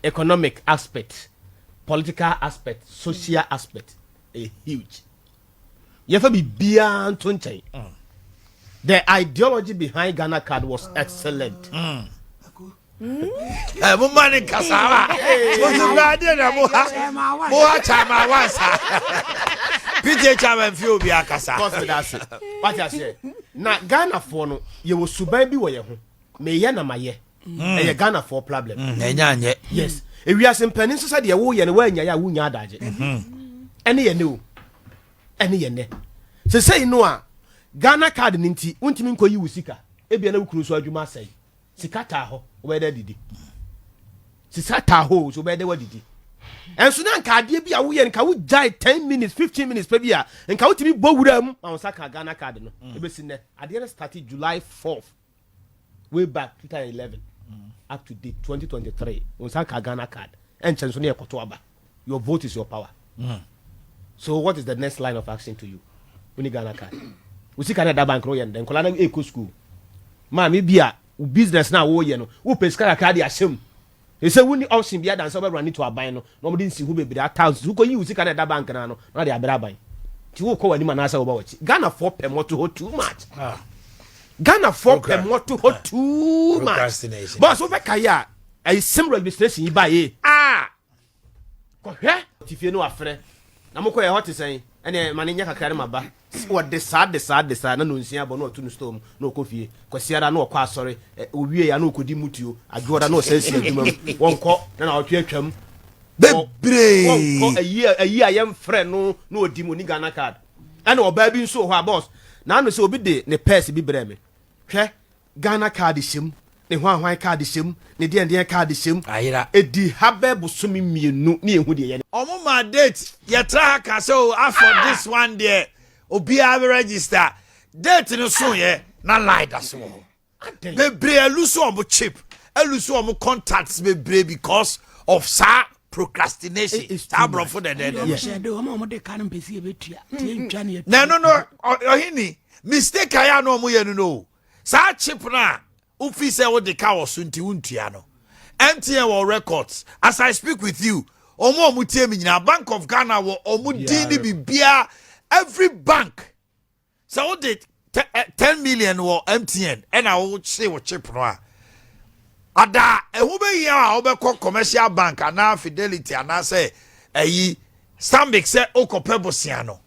economic aspect, political aspect, social aspect, a huge. You have to be beyond 20. The ideology behind Ghana card was excellent. Money cassava. PJ Chairman few be a cassa. What I say. Now Ghana for no, you will subai be where you may yana my ye. And you Ghana for problem. Yes. If we are some penny society, a woo and when ya wunya daje. Any you know. Any you ne. So say no. Ghana card ninti, untimin ko you sika. Ebi na ukuru so adwuma say. Sika ta ho, where did it? Sika ta ho, so where they did. And so now card be a we and can die 10 minutes, 15 minutes per year, and can we bo wudam on Saka Ghana card no. At the end started July 4th, way back 2011, up to date 2023 on Saka Ghana card. And Chansoni Kotoaba, your vote is your power. So what is the next line of action to you? We need Ghana card. We see Canada Bank and then Kolana Eco School. Ma maybe a business now wo ye no. Wo pesca card ya shame. He say we option bia dan so be run to aban no. Nobody nsi who be be that thousands. Who go you see Canada Bank na no. Na dey abira ban. Ti wo ko wani ma na say wo ba wachi. Ghana for per moto hold too much. Ghana for per moto hold too much. Boss over kaya a sim registration yi ba ye. Ko hwe ti fie no afre. Na mo ko ye hot say ene mane nya kakra ma ba. What the sad na no nsia bo no to no storm no kofie kwasiara na okwa asore owie ya na okodi mutuo adwoda na osensi adwuma wonko na otwe atwam bebre wonko ayi ayem frɛ no na odi mu ni Ghana card ana oba bi nso ho boss na no se obi de ne purse bi brɛ me hwɛ Ghana card hyem ne hwan card hyem ne de card hyem ayira edi habe bosomi mienu ne ehu de ye omo ma date ye tra ka so for this one there obi a register date no so ye na lie da so bebre eluso omo chip eluso omo contacts bebre because of sa procrastination ta brofo de no ohini mistake aya no omo ye no sa chip na ufi se wo de ka wo so nti untua no MTN wo records as I speak with you omo tie mi nyina Bank of Ghana wo omo din ni bibia every bank so did 10 million or MTN and I would say what chip no ada who be here call commercial bank and now Fidelity and I say Stanbic say okopebosiano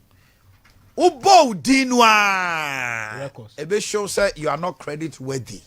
ubo dinwa ebe show say you are not credit worthy